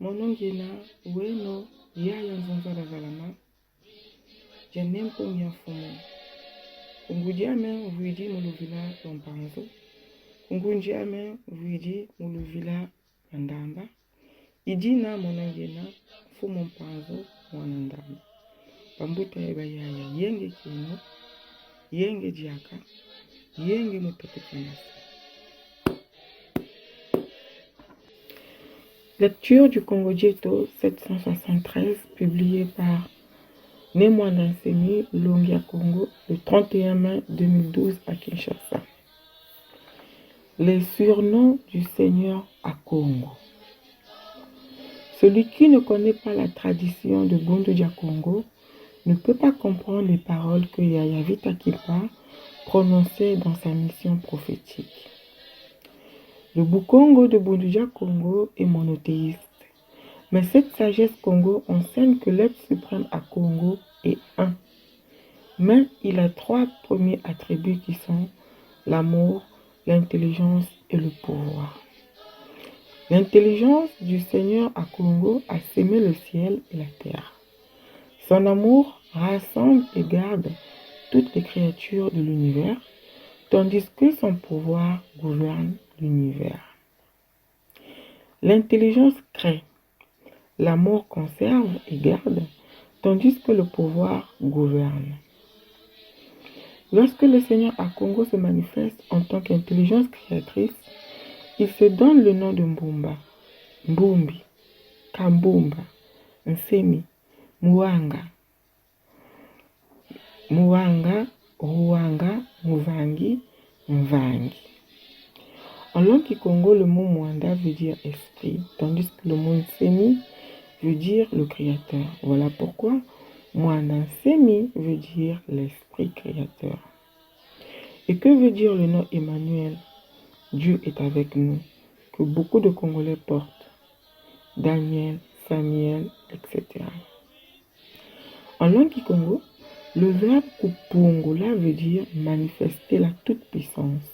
monongina weno yaya nzonzala zalama janempo nyafumo kungudiame vuidi muluvila lompanzo kungundiame vuidi muluvila mandamba idina monongina fumo mpanzo mwanandamba pambuta eba yaya yenge kino yenge diaka yenge motopekanasi. Lecture du Congo Dieto 773, publié par Némoine Nsemi, Longia Congo, le 31 mai 2012 à Kinshasa. Les surnoms du Seigneur à Congo. Celui qui ne connaît pas la tradition de Bundu Dia Congo ne peut pas comprendre les paroles que Yaya Vita Kipa prononçait dans sa mission prophétique. Le Bukongo de Bundu Dia Congo est monothéiste, mais cette sagesse Congo enseigne que l'être suprême à Congo est un. Mais il a trois premiers attributs qui sont l'amour, l'intelligence et le pouvoir. L'intelligence du Seigneur à Congo a sémé le ciel et la terre. Son amour rassemble et garde toutes les créatures de l'univers, tandis que son pouvoir gouverne l'univers. L'intelligence crée, l'amour conserve et garde, tandis que le pouvoir gouverne. Lorsque le Seigneur à Congo se manifeste en tant qu'intelligence créatrice, il se donne le nom de Mbumba, Mbumbi, Kambumba, Nsemi, Mwanga, Ruanga, Mvangi, Mvangi. En langue Congo, le mot Mwanda veut dire esprit, tandis que le mot Nsemi veut dire le créateur. Voilà pourquoi Mwanda Nsemi veut dire l'esprit créateur. Et que veut dire le nom Emmanuel? Dieu est avec nous, que beaucoup de Congolais portent. Daniel, Samuel, etc. En langue Congo, le verbe kupungola veut dire manifester la toute-puissance.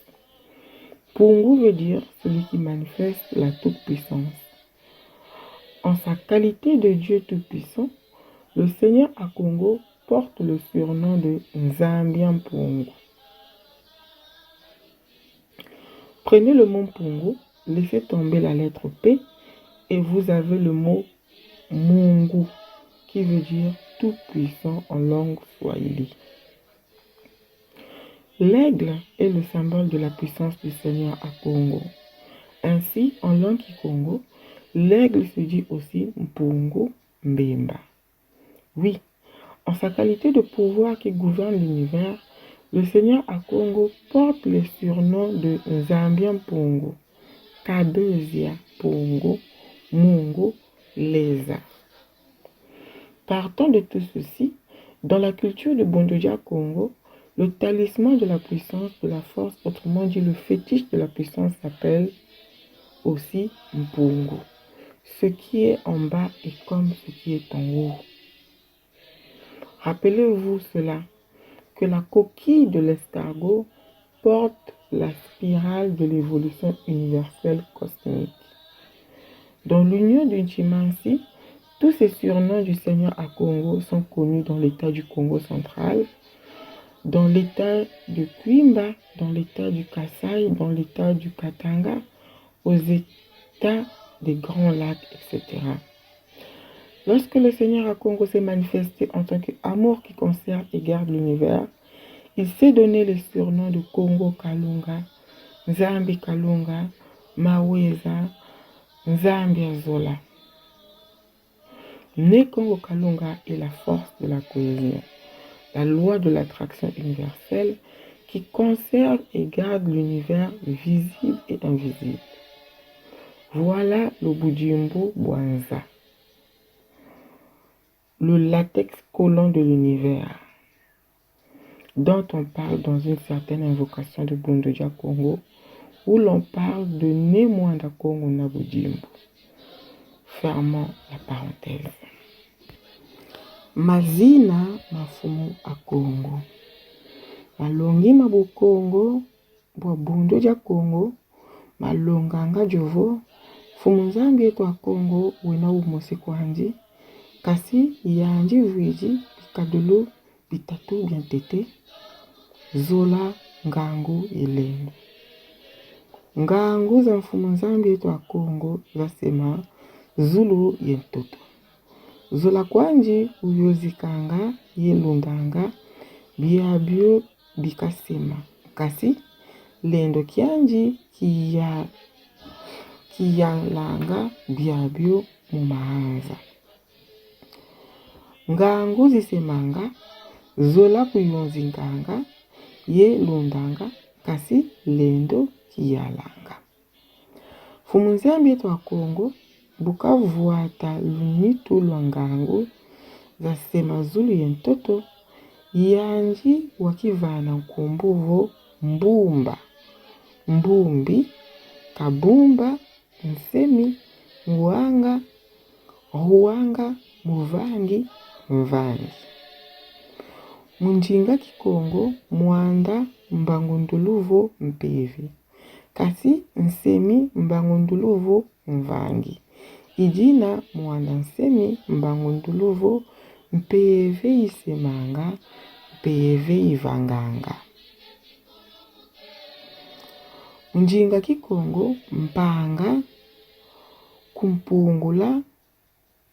Pungu veut dire celui qui manifeste la toute-puissance. En sa qualité de Dieu tout-puissant, le Seigneur à Congo porte le surnom de Nzambian Pungu. Prenez le mot Pungu, laissez tomber la lettre P et vous avez le mot Mungu qui veut dire tout-puissant en langue swahili. L'aigle est le symbole de la puissance du Seigneur à Congo. Ainsi, en langue Congo, l'aigle se dit aussi Mpungu Mbemba. Oui, en sa qualité de pouvoir qui gouverne l'univers, le Seigneur à Congo porte les surnoms de Nzambian Pungu, Kabezia Pungu, Mungu, Leza. Partant de tout ceci, dans la culture de Bundu Dia Congo, le talisman de la puissance, de la force, autrement dit le fétiche de la puissance, s'appelle aussi Mpungu. Ce qui est en bas est comme ce qui est en haut. Rappelez-vous cela, que la coquille de l'escargot porte la spirale de l'évolution universelle cosmique. Dans l'union d'une Chimansi, tous ces surnoms du Seigneur à Congo sont connus dans l'état du Congo central, dans l'état du Kwimba, dans l'état du Kasaï, dans l'état du Katanga, aux états des Grands Lacs, etc. Lorsque le Seigneur à Congo s'est manifesté en tant qu'amour qui conserve et garde l'univers, il s'est donné les surnoms de Congo Kalunga, Nzambi Kalunga, Maweza, Nzambi Azola. Né Congo Kalunga est la force de la cohésion, la loi de l'attraction universelle qui conserve et garde l'univers visible et invisible. Voilà le Budimbu Bwanza, le latex collant de l'univers, dont on parle dans une certaine invocation de Bundu Dia Congo, où l'on parle de Némoine Congo na Budimbu. Fermons la parenthèse. Mazina mafumu a Congo. Malongi mabu Congo, bwa Bundu Dia Congo, malonganga jovo, Fumu nzambi yetu wa Kongo wena umosi kwandi kasi yanji vwiji bikadulu bitatu bientete zola ngangu elendo. Ngangu za mfumu nzambi yetu wa Kongo zasema zulu yentoto. Zola kwanji uyozikanga yelundanga biabio bikasema kasi lendo kianji kiyalanga biabio mumahanza. Ngangu zisemanga zola kuyonzinganga yelundanga kasi lendo kiyalanga. Fumu nzambi yetu wa Kongo bukavuata lunitu lwa ngangu zasema zulu yentoto yanji wakivana nkumbuvo mbumba, mbumbi, kabumba, nsemi, nguanga, huanga, muvangi, mvangi. Munjinga Kikongo muanda mbangunduluvo mpevi. Kasi nsemi mbangunduluvo mvangi. Ijina muanda nsemi mbangunduluvo mpeve isemanga, mpeve ivanganga. Munjinga Kikongo mpanga kumpungula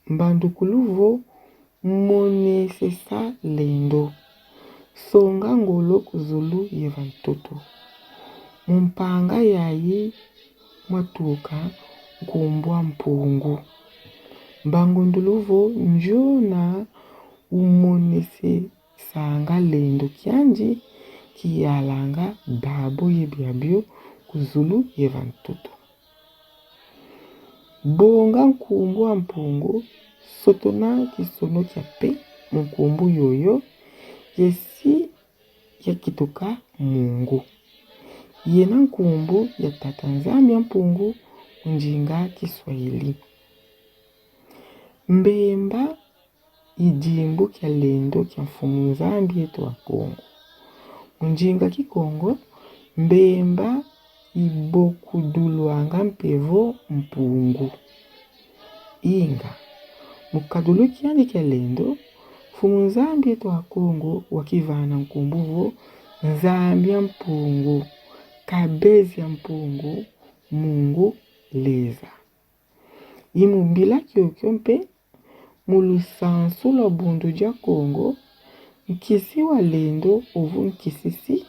mbandukuluvo monesesa lendo. Songa ngolo kuzulu yevantoto. Mpanga yayi mwatuka kumbwa mpungu. Mbangunduluvo njona umonese sanga lendo kianji kiyalanga babo yebiabio kuzulu yevantoto. Bonga nkumbwa mpungu sotona kisono kia pe mkumbu yoyo yesi ya kitoka Mungu. Yena nkumbu ya tata nzambi ya mpungu njinga Kiswahili. Mbemba ijimbu kia lendo kia mfumu nzambi yetu wa Kongo. Njinga Kikongo mbemba ibokuduluanga mpevo mpungu. Inga mukadulu kiandi kia lendo fumu nzambi yetu wa Kongo wakivana nkumbuvo nzambi ya mpungu, kabezi ya mpungu, Mungu leza. Imumbila kiokyo mpe mulusansu la bundu dia Kongo nkisi wa lendo uvu nkisisi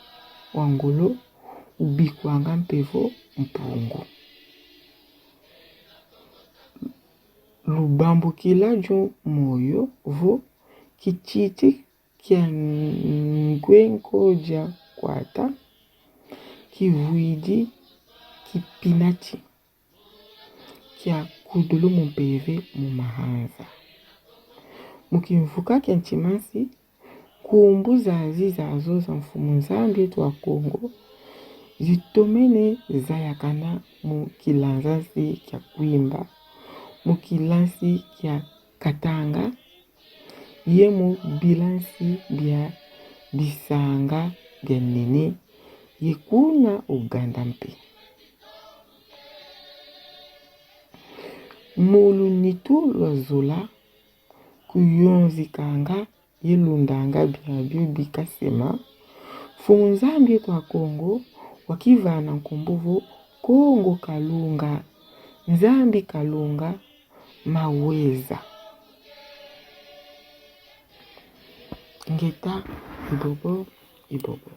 wangolo ubikuanga mpevo mpungu. Lubambu kila jo moyo vo kichiti kia ngwenko dia kwata kivuidi kipinachi kia kudulu mpeve mumahanza. Mukimvuka kia nchimasi kumbu zazi zazo za mfumu nzambi yetu wa Kongo zitomene zayakana mukilanzasi kia kuimba, mukilansi kia katanga, ye mu bilansi bia bisanga bia nene ye kuna Uganda mpe. Mulu nitu lwa zola kuyonzikanga yelundanga biabio bikasema fumu nzambi yetu wa Kongo wakivana nkumbuvo Kongo kalunga, nzambi kalunga maweza. Ngeta ibobo ibobo.